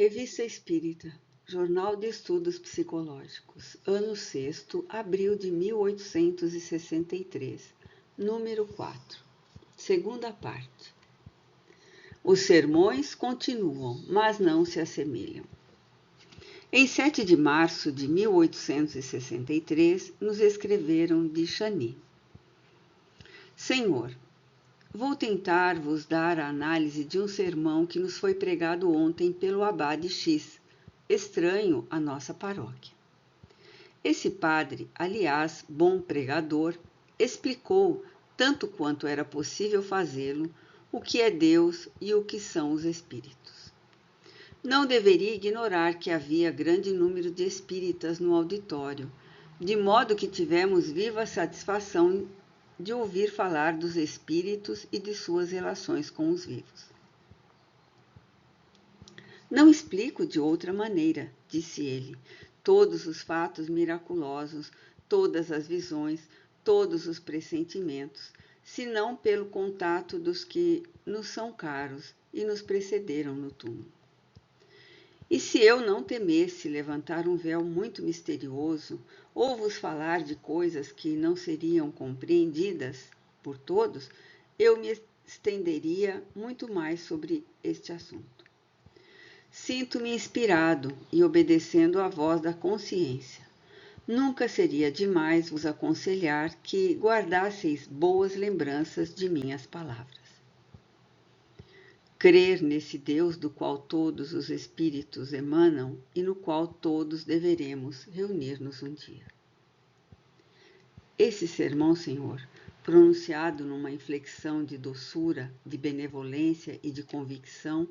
Revista Espírita, Jornal de Estudos Psicológicos, ano 6º, abril de 1863, número 4, segunda parte. Os sermões continuam, mas não se assemelham. Em 7 de março de 1863, nos escreveram de Chani: Senhor, vou tentar vos dar a análise de um sermão que nos foi pregado ontem pelo abade X, estranho à nossa paróquia. Esse padre, aliás, bom pregador, explicou, tanto quanto era possível fazê-lo, o que é Deus e o que são os espíritos. Não deveria ignorar que havia grande número de espíritas no auditório, de modo que tivemos viva satisfação de ouvir falar dos espíritos e de suas relações com os vivos. Não explico de outra maneira, disse ele, todos os fatos miraculosos, todas as visões, todos os pressentimentos, senão pelo contato dos que nos são caros e nos precederam no túmulo. E se eu não temesse levantar um véu muito misterioso, ou vos falar de coisas que não seriam compreendidas por todos, eu me estenderia muito mais sobre este assunto. Sinto-me inspirado e obedecendo à voz da consciência. Nunca seria demais vos aconselhar que guardasseis boas lembranças de minhas palavras. Crer nesse Deus do qual todos os espíritos emanam e no qual todos deveremos reunir-nos um dia. Esse sermão, Senhor, pronunciado numa inflexão de doçura, de benevolência e de convicção,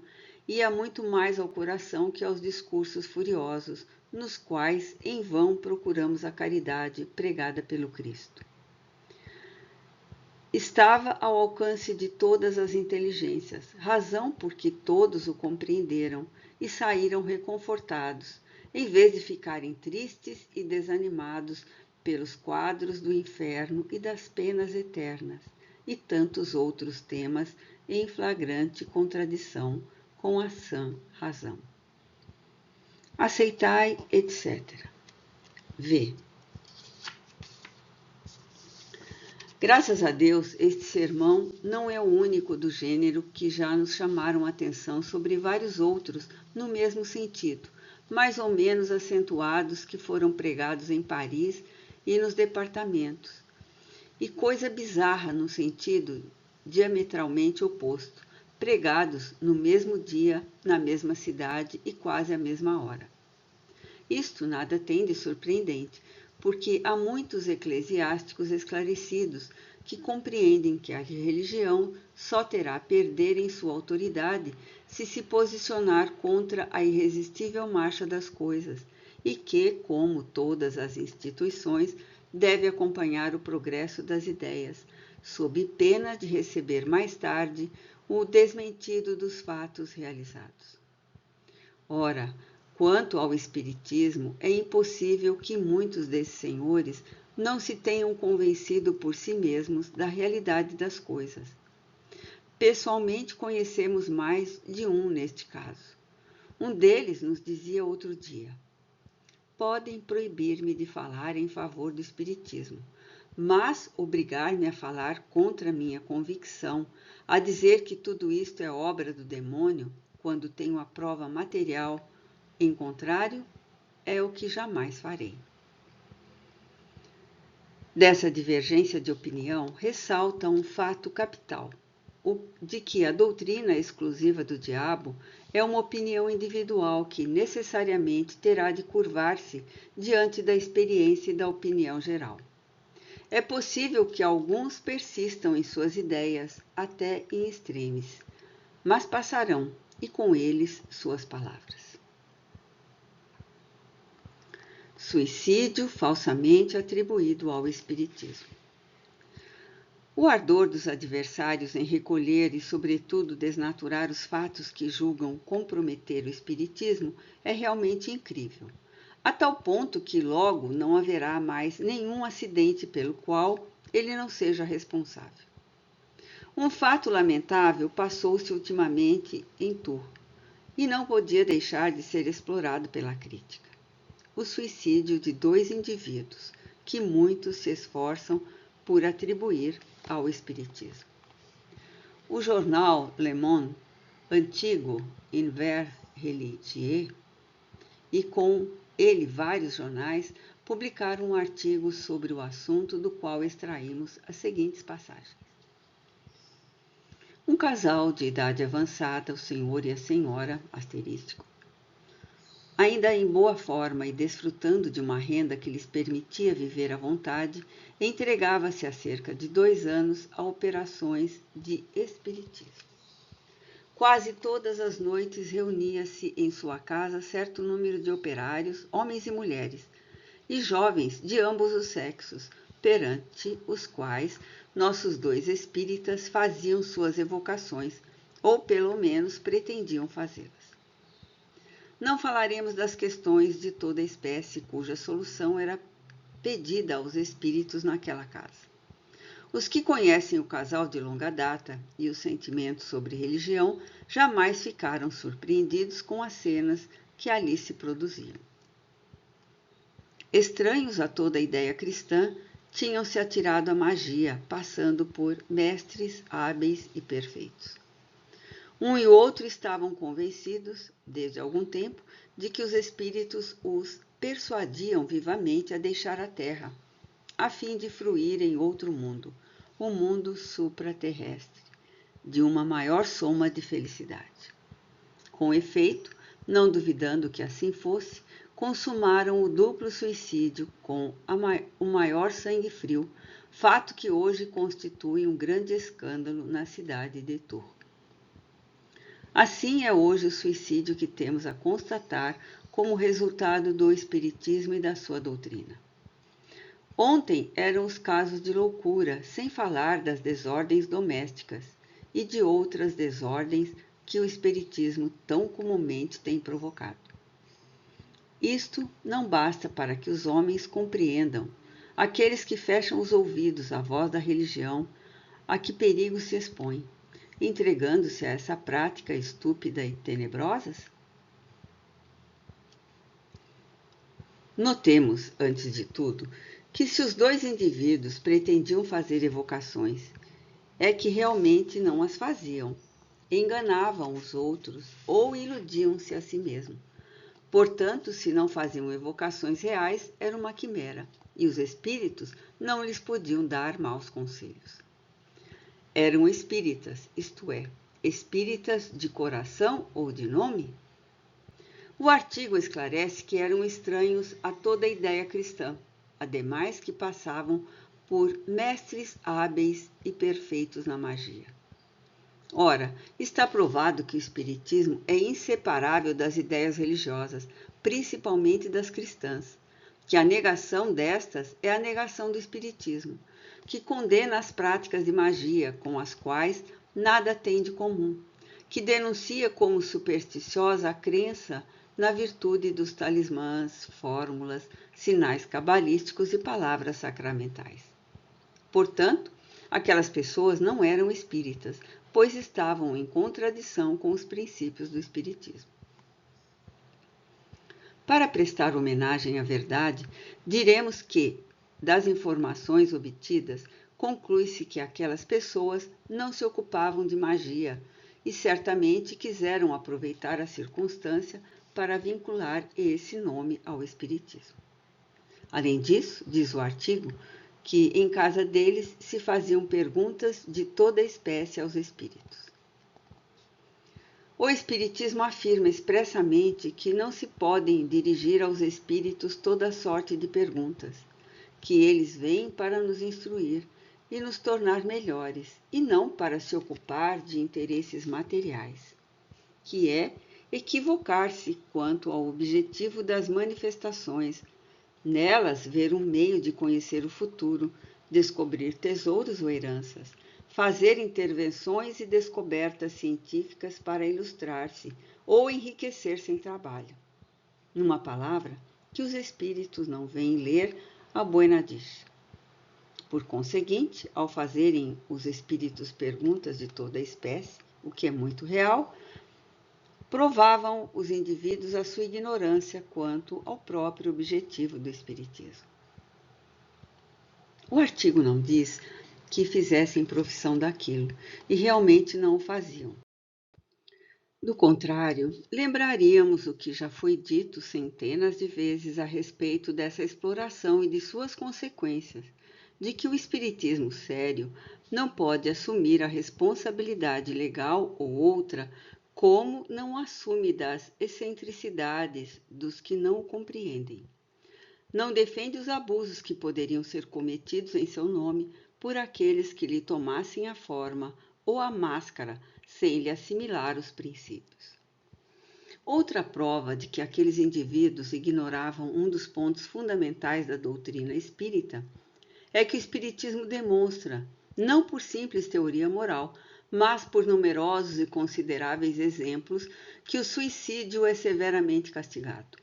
ia muito mais ao coração que aos discursos furiosos, nos quais em vão procuramos a caridade pregada pelo Cristo. Estava ao alcance de todas as inteligências, razão porque todos o compreenderam e saíram reconfortados, em vez de ficarem tristes e desanimados pelos quadros do inferno e das penas eternas, e tantos outros temas em flagrante contradição com a sã razão. Aceitai, etc. V. Graças a Deus, este sermão não é o único do gênero que já nos chamaram a atenção sobre vários outros no mesmo sentido, mais ou menos acentuados que foram pregados em Paris e nos departamentos. E coisa bizarra no sentido diametralmente oposto, pregados no mesmo dia, na mesma cidade e quase à mesma hora. Isto nada tem de surpreendente, porque há muitos eclesiásticos esclarecidos que compreendem que a religião só terá a perder em sua autoridade se se posicionar contra a irresistível marcha das coisas e que, como todas as instituições, deve acompanhar o progresso das ideias, sob pena de receber mais tarde o desmentido dos fatos realizados. Ora, quanto ao Espiritismo, é impossível que muitos desses senhores não se tenham convencido por si mesmos da realidade das coisas. Pessoalmente, conhecemos mais de um neste caso. Um deles nos dizia outro dia: podem proibir-me de falar em favor do Espiritismo, mas obrigar-me a falar contra minha convicção, a dizer que tudo isto é obra do demônio, quando tenho a prova material em contrário, é o que jamais farei. Dessa divergência de opinião ressalta um fato capital, o de que a doutrina exclusiva do diabo é uma opinião individual que necessariamente terá de curvar-se diante da experiência e da opinião geral. É possível que alguns persistam em suas ideias até em extremis, mas passarão, e com eles suas palavras. Suicídio falsamente atribuído ao Espiritismo. O ardor dos adversários em recolher e, sobretudo, desnaturar os fatos que julgam comprometer o Espiritismo é realmente incrível, a tal ponto que logo não haverá mais nenhum acidente pelo qual ele não seja responsável. Um fato lamentável passou-se ultimamente em Tours. e não podia deixar de ser explorado pela crítica. O suicídio de dois indivíduos que muitos se esforçam por atribuir ao espiritismo. O jornal Le Monde, antigo Envers Religieux, e com ele vários jornais, publicaram um artigo sobre o assunto, do qual extraímos as seguintes passagens. Um casal de idade avançada, o senhor e a senhora, asterístico, ainda em boa forma e desfrutando de uma renda que lhes permitia viver à vontade, entregava-se há cerca de 2 anos a operações de espiritismo. Quase todas as noites reunia-se em sua casa certo número de operários, homens e mulheres, e jovens de ambos os sexos, perante os quais nossos 2 espíritas faziam suas evocações, ou pelo menos pretendiam fazê-las. Não falaremos das questões de toda espécie cuja solução era pedida aos espíritos naquela casa. Os que conhecem o casal de longa data e os sentimentos sobre religião jamais ficaram surpreendidos com as cenas que ali se produziam. Estranhos a toda a ideia cristã, tinham se atirado à magia, passando por mestres hábeis e perfeitos. Um e outro estavam convencidos, desde algum tempo, de que os espíritos os persuadiam vivamente a deixar a terra, a fim de fruir em outro mundo, o mundo supraterrestre, de uma maior soma de felicidade. Com efeito, não duvidando que assim fosse, consumaram o duplo suicídio com o maior sangue frio, fato que hoje constitui um grande escândalo na cidade de Tours. Assim é hoje o suicídio que temos a constatar como resultado do espiritismo e da sua doutrina. Ontem eram os casos de loucura, sem falar das desordens domésticas e de outras desordens que o espiritismo tão comumente tem provocado. Isto não basta para que os homens compreendam, aqueles que fecham os ouvidos à voz da religião, a que perigo se expõe, entregando-se a essa prática estúpida e tenebrosa? Notemos, antes de tudo, que se os 2 indivíduos pretendiam fazer evocações, é que realmente não as faziam, enganavam os outros ou iludiam-se a si mesmos. Portanto, se não faziam evocações reais, era uma quimera, e os espíritos não lhes podiam dar maus conselhos. Eram espíritas, isto é, espíritas de coração ou de nome? O artigo esclarece que eram estranhos a toda a ideia cristã, ademais que passavam por mestres hábeis e perfeitos na magia. Ora, está provado que o espiritismo é inseparável das ideias religiosas, principalmente das cristãs, que a negação destas é a negação do espiritismo, que condena as práticas de magia com as quais nada tem de comum, que denuncia como supersticiosa a crença na virtude dos talismãs, fórmulas, sinais cabalísticos e palavras sacramentais. Portanto, aquelas pessoas não eram espíritas, pois estavam em contradição com os princípios do espiritismo. Para prestar homenagem à verdade, diremos que, das informações obtidas, conclui-se que aquelas pessoas não se ocupavam de magia e certamente quiseram aproveitar a circunstância para vincular esse nome ao espiritismo. Além disso, diz o artigo, que em casa deles se faziam perguntas de toda espécie aos espíritos. O espiritismo afirma expressamente que não se podem dirigir aos espíritos toda sorte de perguntas, que eles vêm para nos instruir e nos tornar melhores, e não para se ocupar de interesses materiais, que é equivocar-se quanto ao objetivo das manifestações, nelas ver um meio de conhecer o futuro, descobrir tesouros ou heranças, fazer intervenções e descobertas científicas para ilustrar-se ou enriquecer sem trabalho. Numa palavra, que os espíritos não vêm ler a buena dicha. Por conseguinte, ao fazerem os espíritos perguntas de toda a espécie, o que é muito real, provavam os indivíduos a sua ignorância quanto ao próprio objetivo do Espiritismo. O artigo não diz que fizessem profissão daquilo, e realmente não o faziam. Do contrário, lembraríamos o que já foi dito centenas de vezes a respeito dessa exploração e de suas consequências, de que o espiritismo sério não pode assumir a responsabilidade legal ou outra, como não assume das excentricidades dos que não o compreendem. Não defende os abusos que poderiam ser cometidos em seu nome por aqueles que lhe tomassem a forma ou a máscara sem lhe assimilar os princípios. Outra prova de que aqueles indivíduos ignoravam um dos pontos fundamentais da doutrina espírita é que o Espiritismo demonstra, não por simples teoria moral, mas por numerosos e consideráveis exemplos, que o suicídio é severamente castigado.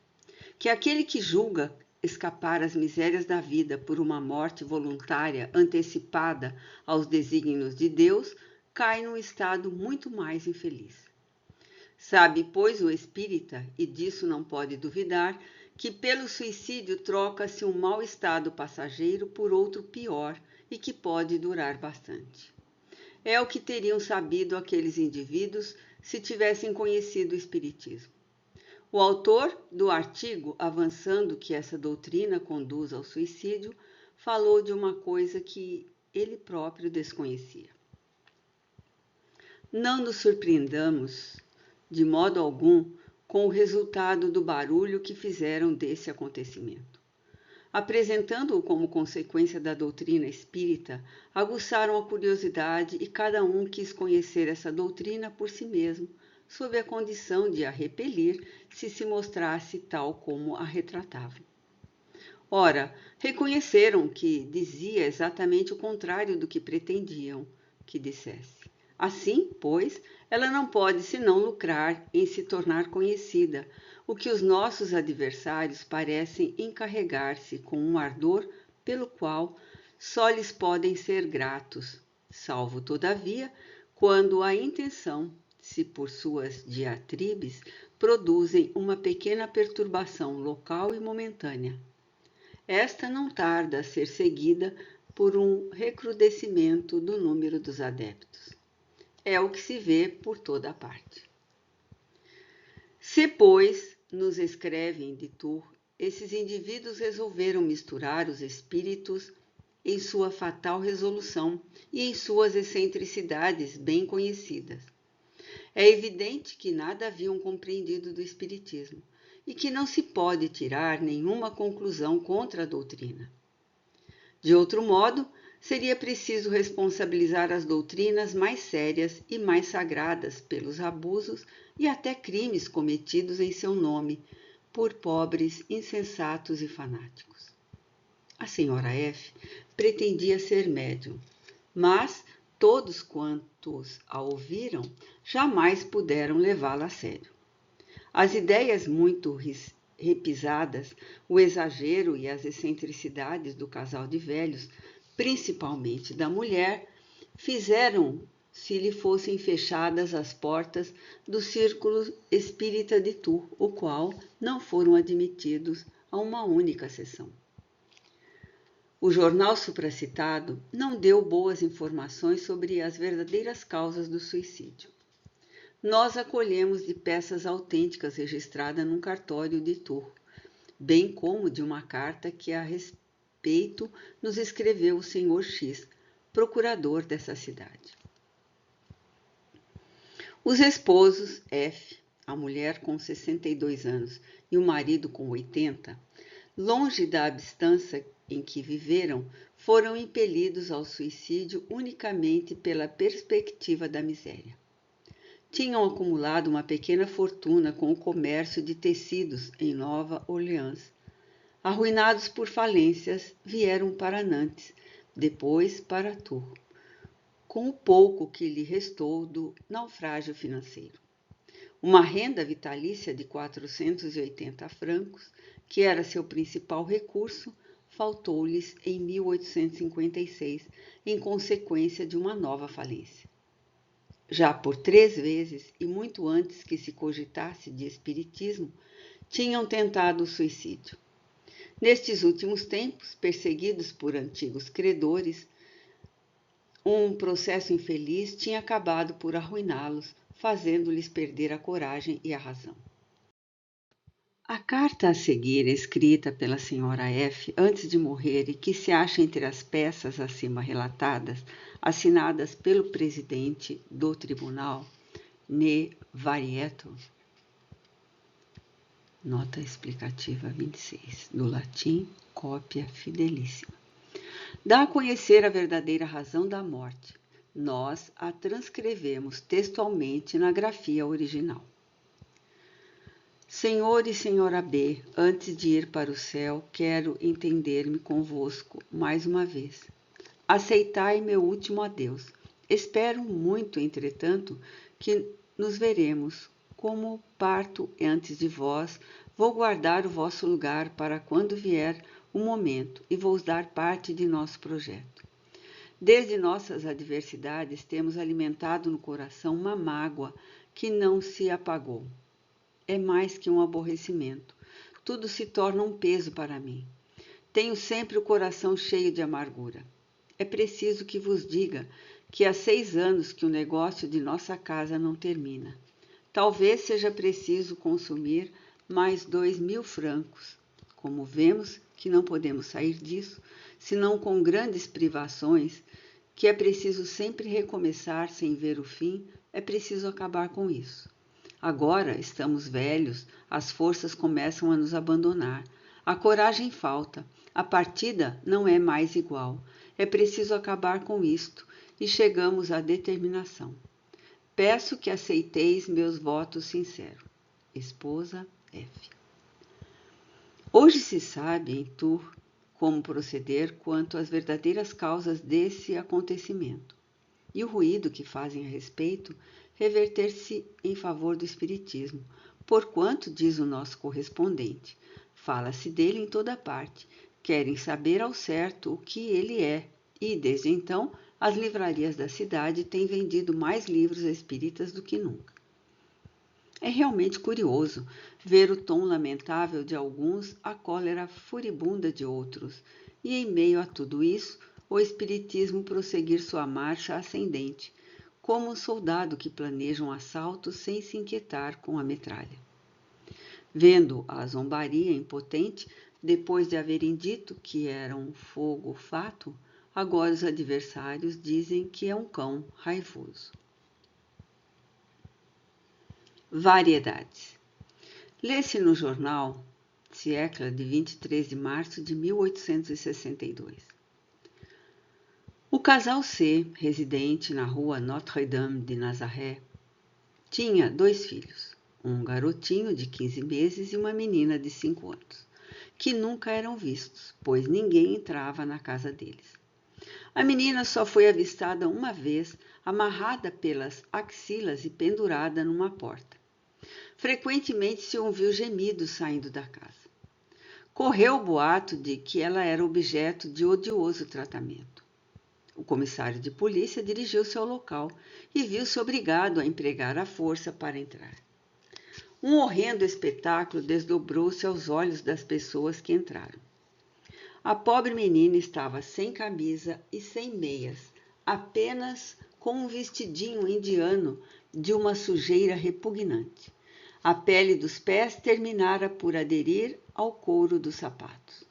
Que aquele que julga escapar às misérias da vida por uma morte voluntária antecipada aos desígnios de Deus, cai num estado muito mais infeliz. Sabe, pois, o espírita, e disso não pode duvidar, que pelo suicídio troca-se um mau estado passageiro por outro pior e que pode durar bastante. É o que teriam sabido aqueles indivíduos se tivessem conhecido o espiritismo. O autor do artigo, avançando que essa doutrina conduz ao suicídio, falou de uma coisa que ele próprio desconhecia. Não nos surpreendamos, de modo algum, com o resultado do barulho que fizeram desse acontecimento. Apresentando-o como consequência da doutrina espírita, aguçaram a curiosidade e cada um quis conhecer essa doutrina por si mesmo, sob a condição de a repelir se mostrasse tal como a retratavam. Ora, reconheceram que dizia exatamente o contrário do que pretendiam que dissesse. Assim, pois, ela não pode senão lucrar em se tornar conhecida, o que os nossos adversários parecem encarregar-se com um ardor pelo qual só lhes podem ser gratos, salvo, todavia, quando a intenção, se por suas diatribes, produzem uma pequena perturbação local e momentânea. Esta não tarda a ser seguida por um recrudescimento do número dos adeptos. É o que se vê por toda a parte. Se, pois, nos escrevem de Tours, esses indivíduos resolveram misturar os espíritos em sua fatal resolução e em suas excentricidades bem conhecidas. É evidente que nada haviam compreendido do espiritismo e que não se pode tirar nenhuma conclusão contra a doutrina. De outro modo, seria preciso responsabilizar as doutrinas mais sérias e mais sagradas pelos abusos e até crimes cometidos em seu nome por pobres, insensatos e fanáticos. A senhora F. pretendia ser médium, mas todos quantos a ouviram jamais puderam levá-la a sério. As ideias muito repisadas, o exagero e as excentricidades do casal de velhos, principalmente da mulher, fizeram se lhe fossem fechadas as portas do círculo espírita de Tours, o qual não foram admitidos a uma única sessão. O jornal supracitado não deu boas informações sobre as verdadeiras causas do suicídio. Nós acolhemos de peças autênticas registradas num cartório de Tours, bem como de uma carta que a respeito nos escreveu o Sr. X, procurador dessa cidade. Os esposos F, a mulher com 62 anos e o marido com 80, longe da abstância em que viveram, foram impelidos ao suicídio unicamente pela perspectiva da miséria. Tinham acumulado uma pequena fortuna com o comércio de tecidos em Nova Orleans. Arruinados por falências, vieram para Nantes, depois para Tours, com o pouco que lhe restou do naufrágio financeiro. Uma renda vitalícia de 480 francos, que era seu principal recurso, faltou-lhes em 1856, em consequência de uma nova falência. Já por 3 vezes, e muito antes que se cogitasse de espiritismo, tinham tentado o suicídio. Nestes últimos tempos, perseguidos por antigos credores, um processo infeliz tinha acabado por arruiná-los, fazendo-lhes perder a coragem e a razão. A carta a seguir, escrita pela senhora F. antes de morrer e que se acha entre as peças acima relatadas, assinadas pelo presidente do tribunal, Ne Varieto, nota explicativa 26, do latim, cópia fidelíssima, dá a conhecer a verdadeira razão da morte. Nós a transcrevemos textualmente na grafia original. Senhor e senhora B, antes de ir para o céu, quero entender-me convosco mais uma vez. Aceitai meu último adeus. Espero muito, entretanto, que nos veremos. Como parto antes de vós, vou guardar o vosso lugar para quando vier o momento e vou dar parte de nosso projeto. Desde nossas adversidades temos alimentado no coração uma mágoa que não se apagou. É mais que um aborrecimento. Tudo se torna um peso para mim. Tenho sempre o coração cheio de amargura. É preciso que vos diga que há 6 anos que o negócio de nossa casa não termina. Talvez seja preciso consumir mais 2.000 francos. Como vemos que não podemos sair disso, senão com grandes privações, que é preciso sempre recomeçar sem ver o fim, é preciso acabar com isso. Agora estamos velhos, as forças começam a nos abandonar, a coragem falta, a partida não é mais igual. É preciso acabar com isto e chegamos à determinação. Peço que aceiteis meus votos sinceros. Esposa F. Hoje se sabe em Tours como proceder quanto às verdadeiras causas desse acontecimento, e o ruído que fazem a respeito reverter-se em favor do espiritismo, porquanto, diz o nosso correspondente, fala-se dele em toda parte, querem saber ao certo o que ele é, e, desde então, as livrarias da cidade têm vendido mais livros espíritas do que nunca. É realmente curioso ver o tom lamentável de alguns, a cólera furibunda de outros, e em meio a tudo isso, o espiritismo prosseguir sua marcha ascendente, como um soldado que planeja um assalto sem se inquietar com a metralha. Vendo a zombaria impotente, depois de haverem dito que era um fogo fato, agora os adversários dizem que é um cão raivoso. Variedades. Lê-se no jornal Siècle de 23 de março de 1862. O casal C, residente na rua Notre-Dame de Nazaré, tinha 2 filhos, um garotinho de 15 meses e uma menina de 5 anos, que nunca eram vistos, pois ninguém entrava na casa deles. A menina só foi avistada uma vez, amarrada pelas axilas e pendurada numa porta. Frequentemente se ouviu gemidos saindo da casa. Correu o boato de que ela era objeto de odioso tratamento. O comissário de polícia dirigiu-se ao local e viu-se obrigado a empregar a força para entrar. Um horrendo espetáculo desdobrou-se aos olhos das pessoas que entraram. A pobre menina estava sem camisa e sem meias, apenas com um vestidinho indiano de uma sujeira repugnante. A pele dos pés terminara por aderir ao couro dos sapatos.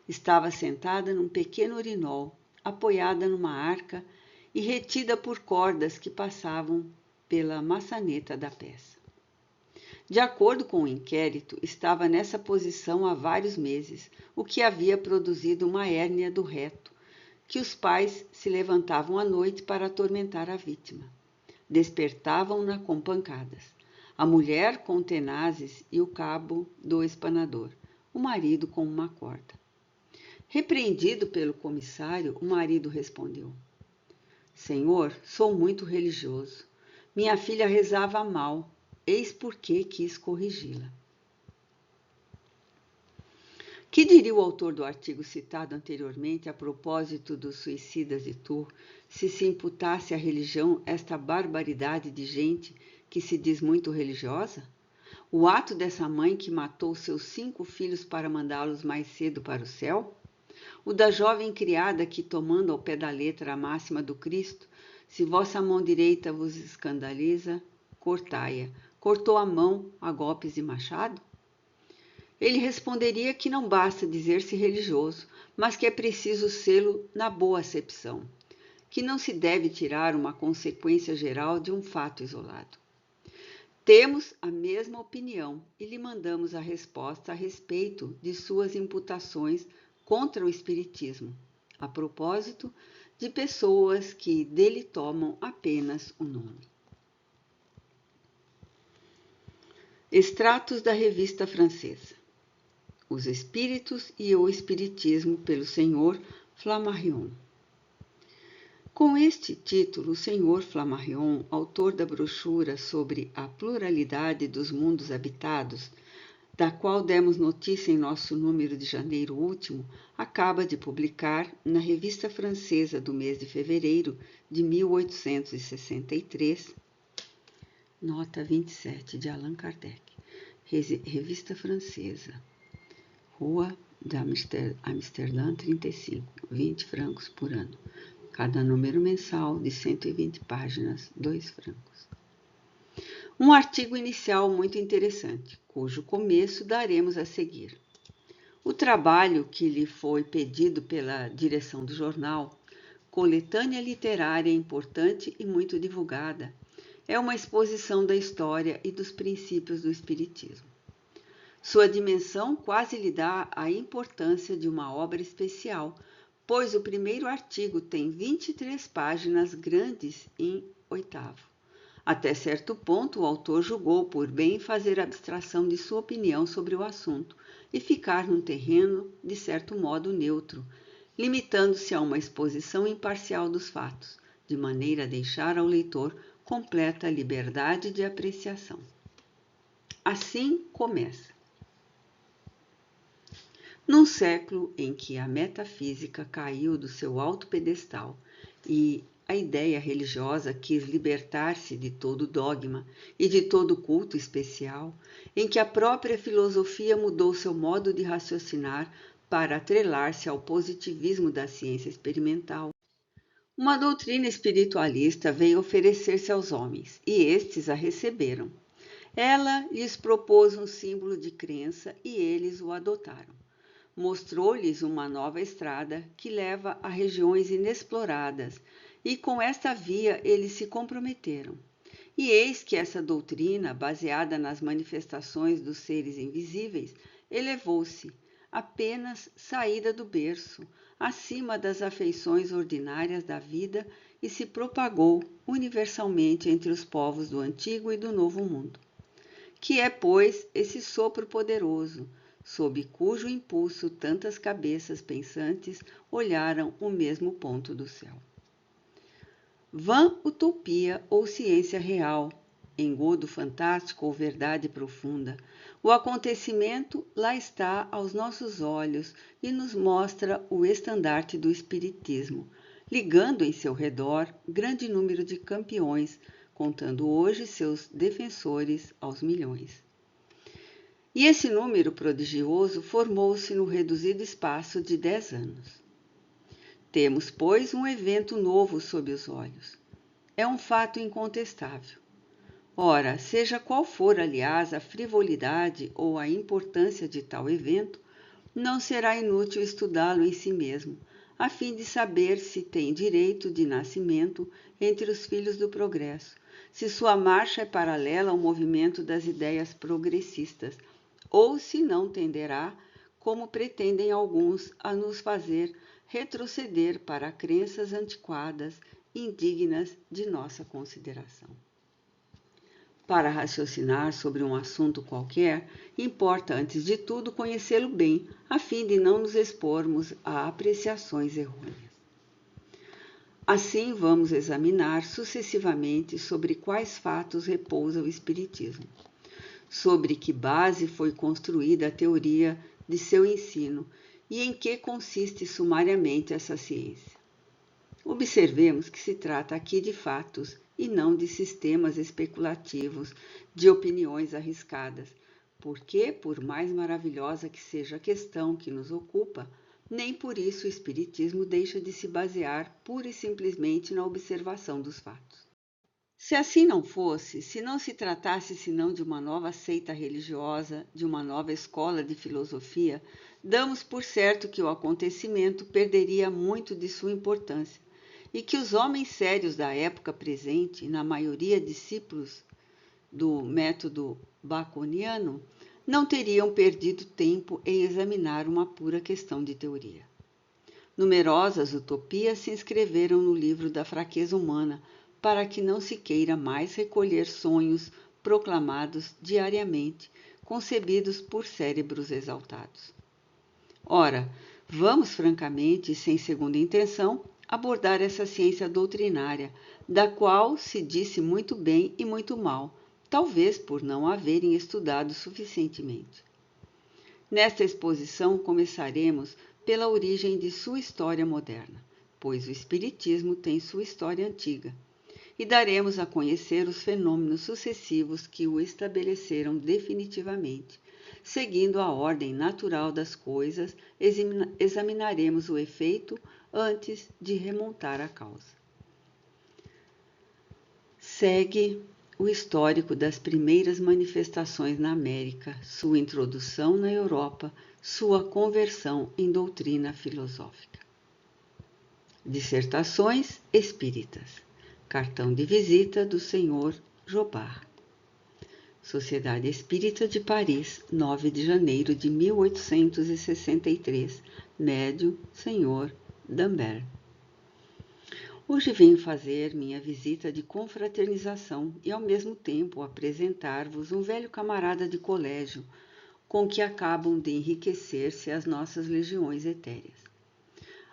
Estava sentada num pequeno urinol, apoiada numa arca e retida por cordas que passavam pela maçaneta da peça. De acordo com o inquérito, estava nessa posição há vários meses, o que havia produzido uma hérnia do reto, que os pais se levantavam à noite para atormentar a vítima. Despertavam-na com pancadas. A mulher com tenazes e o cabo do espanador, o marido com uma corda. Repreendido pelo comissário, o marido respondeu: Senhor, sou muito religioso. Minha filha rezava mal, eis por que quis corrigi-la. Que diria o autor do artigo citado anteriormente a propósito dos suicidas de Tours, se imputasse à religião esta barbaridade de gente que se diz muito religiosa? O ato dessa mãe que matou seus 5 filhos para mandá-los mais cedo para o céu? O da jovem criada que, tomando ao pé da letra a máxima do Cristo, se vossa mão direita vos escandaliza, cortai-a. Cortou a mão a golpes de machado? Ele responderia que não basta dizer-se religioso, mas que é preciso sê-lo na boa acepção, que não se deve tirar uma consequência geral de um fato isolado. Temos a mesma opinião e lhe mandamos a resposta a respeito de suas imputações contra o Espiritismo, a propósito de pessoas que dele tomam apenas o nome. Extratos da Revista Francesa. Os Espíritos e o Espiritismo pelo Sr. Flammarion. Com este título, o Sr. Flammarion, autor da brochura sobre a pluralidade dos mundos habitados, da qual demos notícia em nosso número de janeiro último, acaba de publicar na Revista Francesa do mês de fevereiro de 1863, nota 27 de Allan Kardec, Revista Francesa, Rua de Amsterdã 35, 20 francos por ano. Cada número mensal de 120 páginas, 2 francos. Um artigo inicial muito interessante, cujo começo daremos a seguir. O trabalho que lhe foi pedido pela direção do jornal, coletânea literária importante e muito divulgada, é uma exposição da história e dos princípios do Espiritismo. Sua dimensão quase lhe dá a importância de uma obra especial, pois o primeiro artigo tem 23 páginas grandes em oitavo. Até certo ponto, o autor julgou por bem fazer abstração de sua opinião sobre o assunto e ficar num terreno, de certo modo, neutro, limitando-se a uma exposição imparcial dos fatos, de maneira a deixar ao leitor completa liberdade de apreciação. Assim começa. Num século em que a metafísica caiu do seu alto pedestal e a ideia religiosa quis libertar-se de todo dogma e de todo culto especial, em que a própria filosofia mudou seu modo de raciocinar para atrelar-se ao positivismo da ciência experimental, uma doutrina espiritualista veio oferecer-se aos homens, e estes a receberam. Ela lhes propôs um símbolo de crença e eles o adotaram. Mostrou-lhes uma nova estrada que leva a regiões inexploradas, e com esta via eles se comprometeram. E eis que essa doutrina, baseada nas manifestações dos seres invisíveis, elevou-se, apenas saída do berço, acima das afeições ordinárias da vida e se propagou universalmente entre os povos do Antigo e do Novo Mundo. Que é, pois, esse sopro poderoso, sob cujo impulso tantas cabeças pensantes olharam o mesmo ponto do céu? Vã utopia ou ciência real, engodo fantástico ou verdade profunda, o acontecimento lá está aos nossos olhos e nos mostra o estandarte do Espiritismo, ligando em seu redor grande número de campeões, contando hoje seus defensores aos milhões. E esse número prodigioso formou-se no reduzido espaço de 10 anos. Temos, pois, um evento novo sob os olhos. É um fato incontestável. Ora, seja qual for, aliás, a frivolidade ou a importância de tal evento, não será inútil estudá-lo em si mesmo, a fim de saber se tem direito de nascimento entre os filhos do progresso, se sua marcha é paralela ao movimento das ideias progressistas, ou se não tenderá, como pretendem alguns, a nos fazer retroceder para crenças antiquadas, indignas de nossa consideração. Para raciocinar sobre um assunto qualquer, importa, antes de tudo, conhecê-lo bem, a fim de não nos expormos a apreciações errôneas. Assim, vamos examinar sucessivamente sobre quais fatos repousa o Espiritismo, sobre que base foi construída a teoria de seu ensino e em que consiste sumariamente essa ciência. Observemos que se trata aqui de fatos e não de sistemas especulativos, de opiniões arriscadas, porque, por mais maravilhosa que seja a questão que nos ocupa, nem por isso o Espiritismo deixa de se basear pura e simplesmente na observação dos fatos. Se assim não fosse, se não se tratasse senão de uma nova seita religiosa, de uma nova escola de filosofia, damos por certo que o acontecimento perderia muito de sua importância e que os homens sérios da época presente, na maioria discípulos do método baconiano, não teriam perdido tempo em examinar uma pura questão de teoria. Numerosas utopias se inscreveram no livro da fraqueza humana, para que não se queira mais recolher sonhos proclamados diariamente, concebidos por cérebros exaltados. Ora, vamos francamente e sem segunda intenção abordar essa ciência doutrinária, da qual se disse muito bem e muito mal, talvez por não haverem estudado suficientemente. Nesta exposição começaremos pela origem de sua história moderna, pois o Espiritismo tem sua história antiga, e daremos a conhecer os fenômenos sucessivos que o estabeleceram definitivamente. Seguindo a ordem natural das coisas, examinaremos o efeito antes de remontar a causa. Segue o histórico das primeiras manifestações na América, sua introdução na Europa, sua conversão em doutrina filosófica. Dissertações Espíritas. Cartão de visita do Sr. Jobard. Sociedade Espírita de Paris, 9 de janeiro de 1863. Médium, Sr. D'Ambert. Hoje venho fazer minha visita de confraternização e, ao mesmo tempo, apresentar-vos um velho camarada de colégio com que acabam de enriquecer-se as nossas legiões etéreas.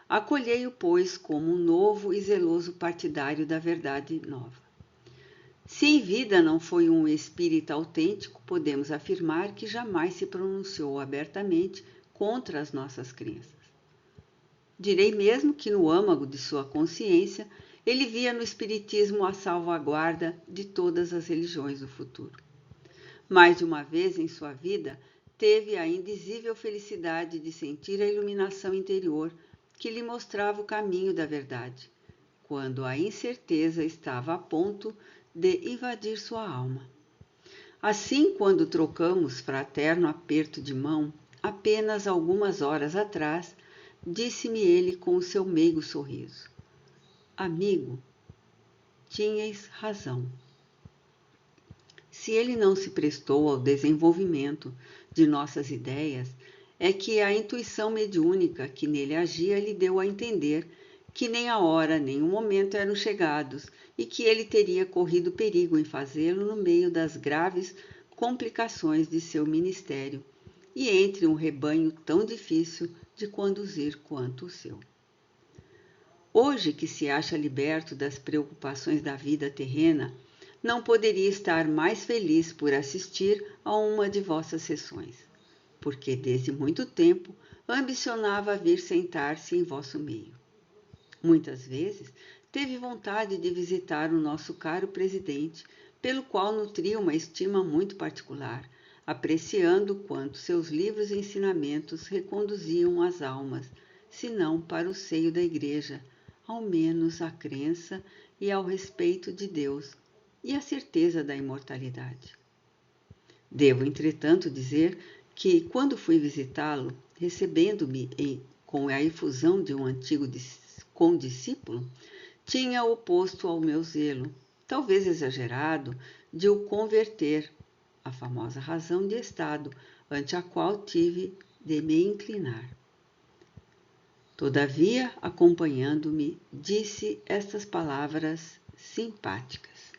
Acolhei-o, pois, como um novo e zeloso partidário da verdade nova. Se em vida não foi um espírita autêntico, podemos afirmar que jamais se pronunciou abertamente contra as nossas crenças. Direi mesmo que no âmago de sua consciência, ele via no Espiritismo a salvaguarda de todas as religiões do futuro. Mais de uma vez em sua vida, teve a indizível felicidade de sentir a iluminação interior que lhe mostrava o caminho da verdade, quando a incerteza estava a ponto de invadir sua alma. Assim, quando trocamos fraterno aperto de mão, apenas algumas horas atrás, disse-me ele com o seu meigo sorriso: Amigo, tinhais razão. Se ele não se prestou ao desenvolvimento de nossas ideias, é que a intuição mediúnica que nele agia lhe deu a entender que nem a hora nem o momento eram chegados e que ele teria corrido perigo em fazê-lo no meio das graves complicações de seu ministério e entre um rebanho tão difícil de conduzir quanto o seu. Hoje que se acha liberto das preocupações da vida terrena, não poderia estar mais feliz por assistir a uma de vossas sessões, porque desde muito tempo ambicionava vir sentar-se em vosso meio. Muitas vezes teve vontade de visitar o nosso caro presidente, pelo qual nutria uma estima muito particular, apreciando quanto seus livros e ensinamentos reconduziam as almas, se não para o seio da Igreja, ao menos à crença e ao respeito de Deus e à certeza da imortalidade. Devo, entretanto, dizer que, quando fui visitá-lo, recebendo-me com a efusão de um antigo condiscípulo, tinha oposto ao meu zelo, talvez exagerado, de o converter, a famosa razão de estado, ante a qual tive de me inclinar. Todavia, acompanhando-me, disse estas palavras simpáticas: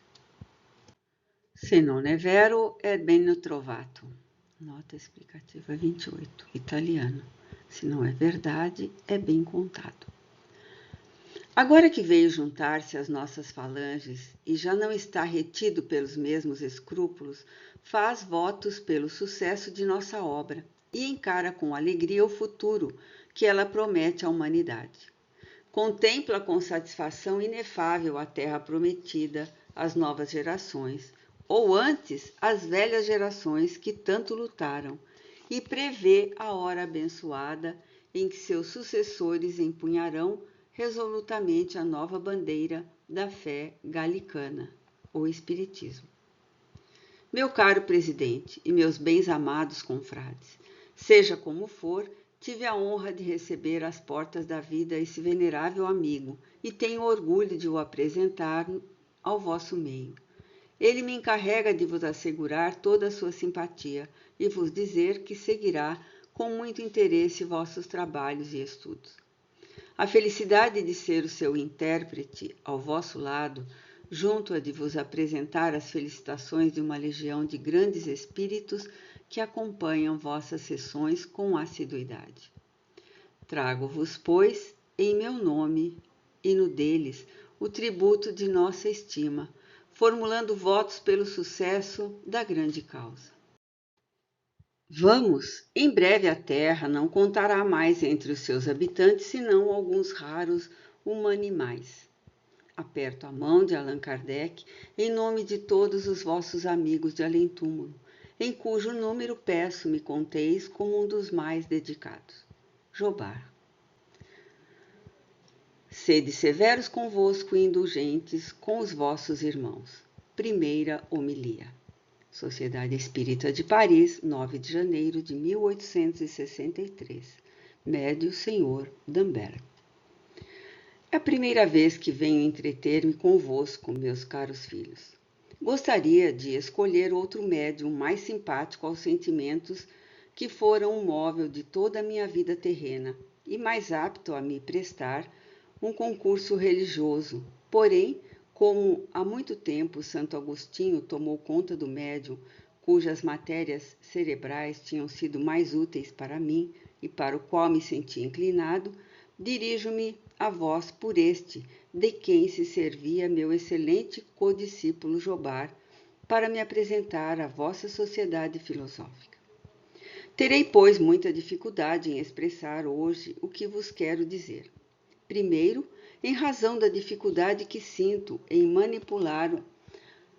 Se non è vero, è ben trovato. Nota explicativa 28, italiano. Se não é verdade, é bem contado. Agora que veio juntar-se às nossas falanges e já não está retido pelos mesmos escrúpulos, faz votos pelo sucesso de nossa obra e encara com alegria o futuro que ela promete à humanidade. Contempla com satisfação inefável a terra prometida às novas gerações, ou antes às velhas gerações que tanto lutaram, e prevê a hora abençoada em que seus sucessores empunharão resolutamente a nova bandeira da fé galicana, o Espiritismo. Meu caro presidente e meus bens amados confrades, seja como for, tive a honra de receber às portas da vida esse venerável amigo e tenho orgulho de o apresentar ao vosso meio. Ele me encarrega de vos assegurar toda a sua simpatia e vos dizer que seguirá com muito interesse vossos trabalhos e estudos. A felicidade de ser o seu intérprete ao vosso lado, junto a de vos apresentar as felicitações de uma legião de grandes espíritos que acompanham vossas sessões com assiduidade. Trago-vos, pois, em meu nome e no deles, o tributo de nossa estima, formulando votos pelo sucesso da grande causa. Vamos, em breve a Terra não contará mais entre os seus habitantes senão alguns raros humanimais. Aperto a mão de Allan Kardec em nome de todos os vossos amigos de além-túmulo, em cujo número peço me conteis como um dos mais dedicados. Jobar. Sede severos convosco e indulgentes com os vossos irmãos. Primeira homilia. Sociedade Espírita de Paris, 9 de janeiro de 1863. Médio Senhor D'Amberg. É a primeira vez que venho entreter-me convosco, meus caros filhos. Gostaria de escolher outro médium mais simpático aos sentimentos que foram o móvel de toda a minha vida terrena e mais apto a me prestar um concurso religioso. Porém, como há muito tempo Santo Agostinho tomou conta do médium, cujas matérias cerebrais tinham sido mais úteis para mim e para o qual me senti inclinado, dirijo-me a vós por este, de quem se servia meu excelente codiscípulo Jobar, para me apresentar à vossa sociedade filosófica. Terei, pois, muita dificuldade em expressar hoje o que vos quero dizer. Primeiro, em razão da dificuldade que sinto em manipular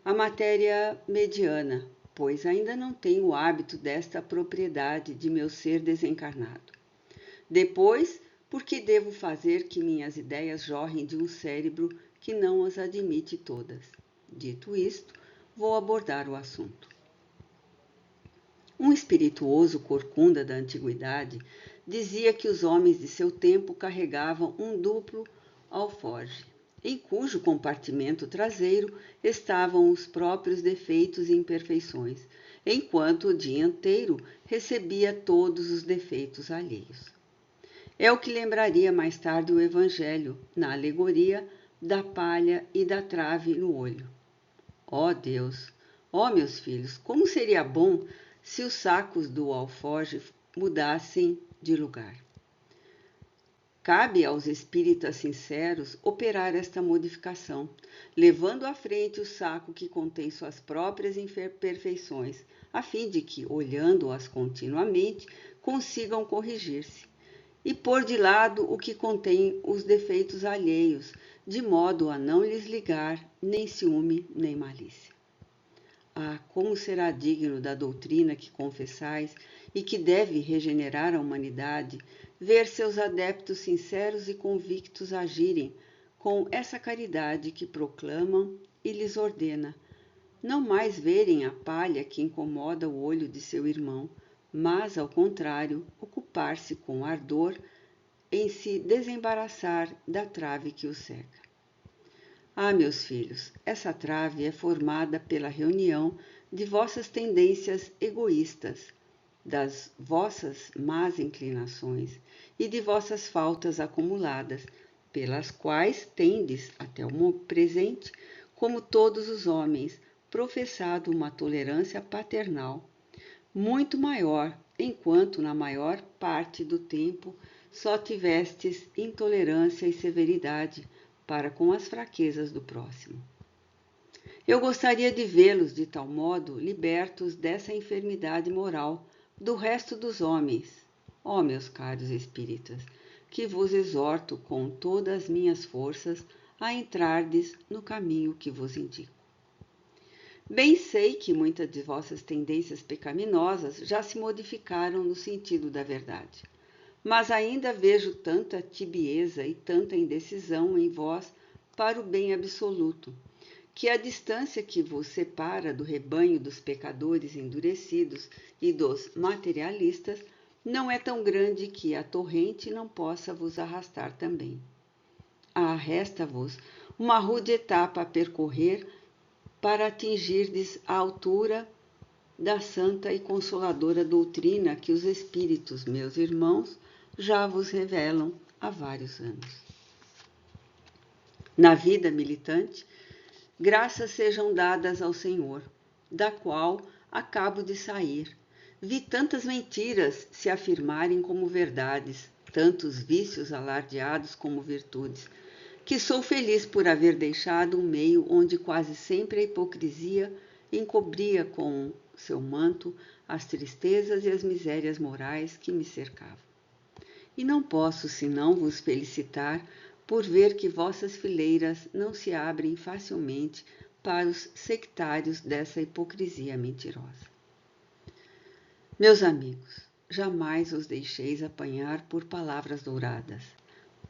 a matéria mediana, pois ainda não tenho o hábito desta propriedade de meu ser desencarnado. Depois, porque devo fazer que minhas ideias jorrem de um cérebro que não as admite todas. Dito isto, vou abordar o assunto. Um espirituoso corcunda da antiguidade dizia que os homens de seu tempo carregavam um duplo alforge, em cujo compartimento traseiro estavam os próprios defeitos e imperfeições, enquanto o dianteiro recebia todos os defeitos alheios. É o que lembraria mais tarde o Evangelho, na alegoria da palha e da trave no olho. Ó Deus, ó meus filhos, como seria bom se os sacos do alforge mudassem de lugar. Cabe aos espíritas sinceros operar esta modificação, levando à frente o saco que contém suas próprias imperfeições, a fim de que, olhando-as continuamente, consigam corrigir-se, e pôr de lado o que contém os defeitos alheios, de modo a não lhes ligar nem ciúme nem malícia. Ah, como será digno da doutrina que confessais e que deve regenerar a humanidade, ver seus adeptos sinceros e convictos agirem com essa caridade que proclamam e lhes ordena, não mais verem a palha que incomoda o olho de seu irmão, mas, ao contrário, ocupar-se com ardor em se desembaraçar da trave que o cerca. Ah, meus filhos, essa trave é formada pela reunião de vossas tendências egoístas, das vossas más inclinações e de vossas faltas acumuladas, pelas quais tendes, até o presente, como todos os homens, professado uma tolerância paternal, muito maior, enquanto na maior parte do tempo só tivestes intolerância e severidade, para com as fraquezas do próximo. Eu gostaria de vê-los de tal modo libertos dessa enfermidade moral do resto dos homens. Ó, meus caros espíritas, que vos exorto com todas as minhas forças a entrardes no caminho que vos indico. Bem sei que muitas de vossas tendências pecaminosas já se modificaram no sentido da verdade, mas ainda vejo tanta tibieza e tanta indecisão em vós para o bem absoluto, que a distância que vos separa do rebanho dos pecadores endurecidos e dos materialistas não é tão grande que a torrente não possa vos arrastar também. Resta-vos uma rude etapa a percorrer para atingirdes a altura da santa e consoladora doutrina que os Espíritos, meus irmãos, já vos revelam há vários anos. Na vida militante, graças sejam dadas ao Senhor, da qual acabo de sair. Vi tantas mentiras se afirmarem como verdades, tantos vícios alardeados como virtudes, que sou feliz por haver deixado um meio onde quase sempre a hipocrisia encobria com seu manto as tristezas e as misérias morais que me cercavam. E não posso senão vos felicitar por ver que vossas fileiras não se abrem facilmente para os sectários dessa hipocrisia mentirosa. Meus amigos, jamais os deixeis apanhar por palavras douradas.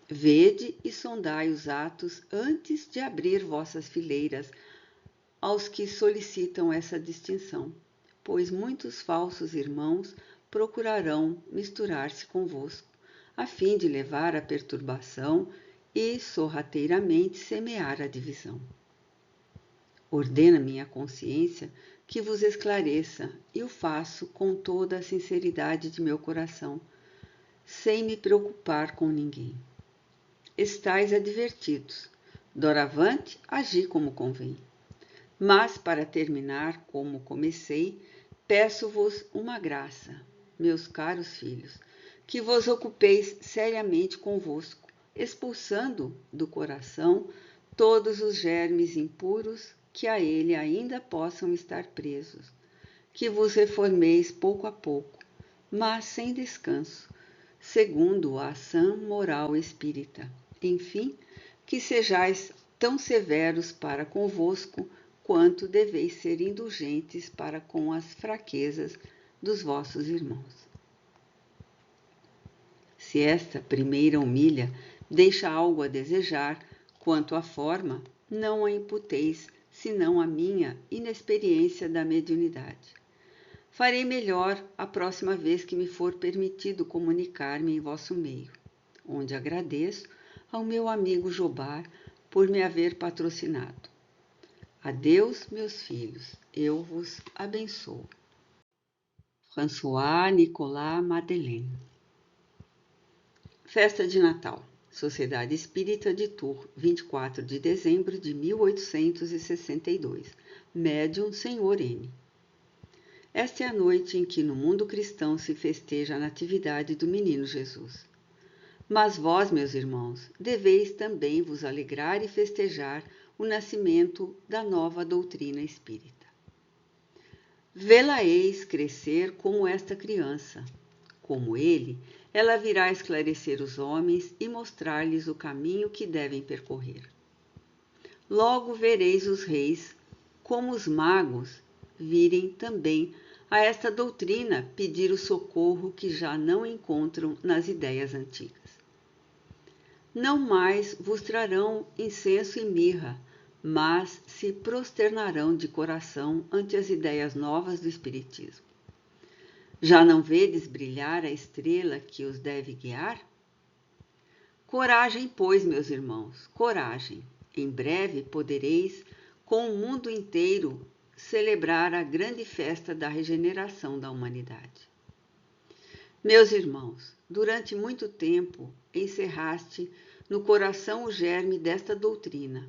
Vede e sondai os atos antes de abrir vossas fileiras aos que solicitam essa distinção, pois muitos falsos irmãos procurarão misturar-se convosco, a fim de levar a perturbação e sorrateiramente semear a divisão. Ordena minha consciência que vos esclareça, e o faço com toda a sinceridade de meu coração, sem me preocupar com ninguém. Estais advertidos, doravante agi como convém. Mas, para terminar como comecei, peço-vos uma graça, meus caros filhos, que vos ocupeis seriamente convosco, expulsando do coração todos os germes impuros que a ele ainda possam estar presos, que vos reformeis pouco a pouco, mas sem descanso, segundo a ação moral espírita. Enfim, que sejais tão severos para convosco quanto deveis ser indulgentes para com as fraquezas dos vossos irmãos. Se esta primeira humilha deixa algo a desejar, quanto à forma, não a imputeis, senão a minha inexperiência da mediunidade. Farei melhor a próxima vez que me for permitido comunicar-me em vosso meio, onde agradeço ao meu amigo Jobar por me haver patrocinado. Adeus, meus filhos, eu vos abençoo. François Nicolas Madeleine. Festa de Natal. Sociedade Espírita de Tours, 24 de dezembro de 1862. Médium Senhor N. Esta é a noite em que no mundo cristão se festeja a natividade do menino Jesus. Mas vós, meus irmãos, deveis também vos alegrar e festejar o nascimento da nova doutrina espírita. Vê-la-eis crescer como esta criança. Como ele, ela virá esclarecer os homens e mostrar-lhes o caminho que devem percorrer. Logo vereis os reis, como os magos, virem também a esta doutrina pedir o socorro que já não encontram nas ideias antigas. Não mais vos trarão incenso e mirra, mas se prosternarão de coração ante as ideias novas do Espiritismo. Já não vedes brilhar a estrela que os deve guiar? Coragem, pois, meus irmãos, coragem. Em breve podereis, com o mundo inteiro, celebrar a grande festa da regeneração da humanidade. Meus irmãos, durante muito tempo encerraste no coração o germe desta doutrina,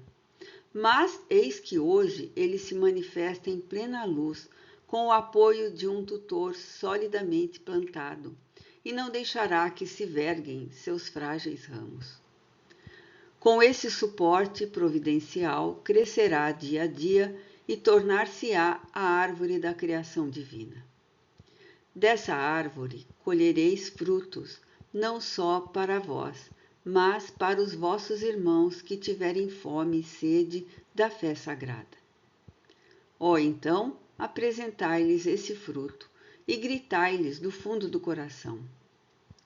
mas eis que hoje ele se manifesta em plena luz, com o apoio de um tutor solidamente plantado, e não deixará que se verguem seus frágeis ramos. Com esse suporte providencial, crescerá dia a dia e tornar-se-á a árvore da criação divina. Dessa árvore colhereis frutos, não só para vós, mas para os vossos irmãos que tiverem fome e sede da fé sagrada. Então, apresentai-lhes esse fruto e gritai-lhes do fundo do coração: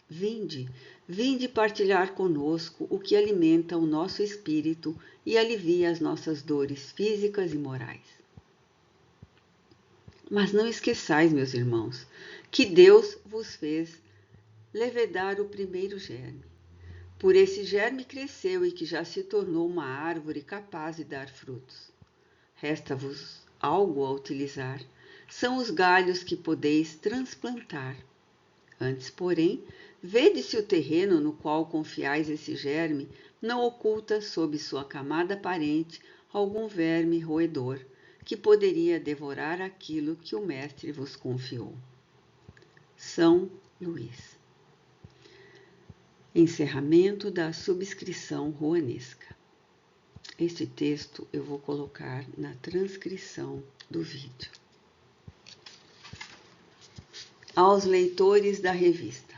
vinde partilhar conosco o que alimenta o nosso espírito e alivia as nossas dores físicas e morais. Mas não esqueçais, meus irmãos, que Deus vos fez levedar o primeiro germe. Por esse germe cresceu e que já se tornou uma árvore capaz de dar frutos. Resta-vos algo a utilizar. São os galhos que podeis transplantar. Antes, porém, vede se o terreno no qual confiais esse germe não oculta sob sua camada aparente algum verme roedor, que poderia devorar aquilo que o Mestre vos confiou. São Luís. Encerramento da subscrição romanesca. Este texto eu vou colocar na transcrição do vídeo. Aos leitores da revista.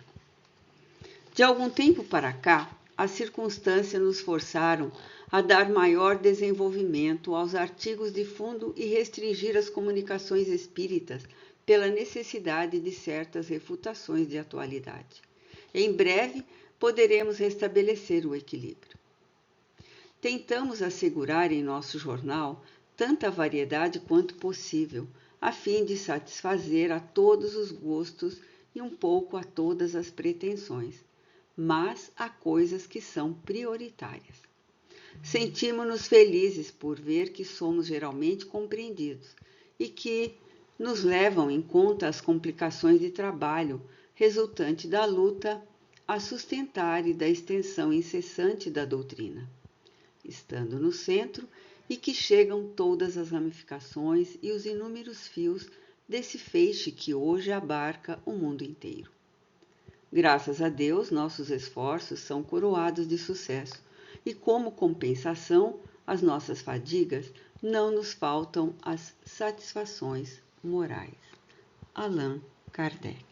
De algum tempo para cá, as circunstâncias nos forçaram a dar maior desenvolvimento aos artigos de fundo e restringir as comunicações espíritas pela necessidade de certas refutações de atualidade. Em breve, poderemos restabelecer o equilíbrio. Tentamos assegurar em nosso jornal tanta variedade quanto possível, a fim de satisfazer a todos os gostos e um pouco a todas as pretensões, mas há coisas que são prioritárias. Sentimos-nos felizes por ver que somos geralmente compreendidos e que nos levam em conta as complicações de trabalho resultante da luta a sustentar e da extensão incessante da doutrina, estando no centro, e que chegam todas as ramificações e os inúmeros fios desse feixe que hoje abarca o mundo inteiro. Graças a Deus, nossos esforços são coroados de sucesso e, como compensação às nossas fadigas, não nos faltam as satisfações morais. Allan Kardec.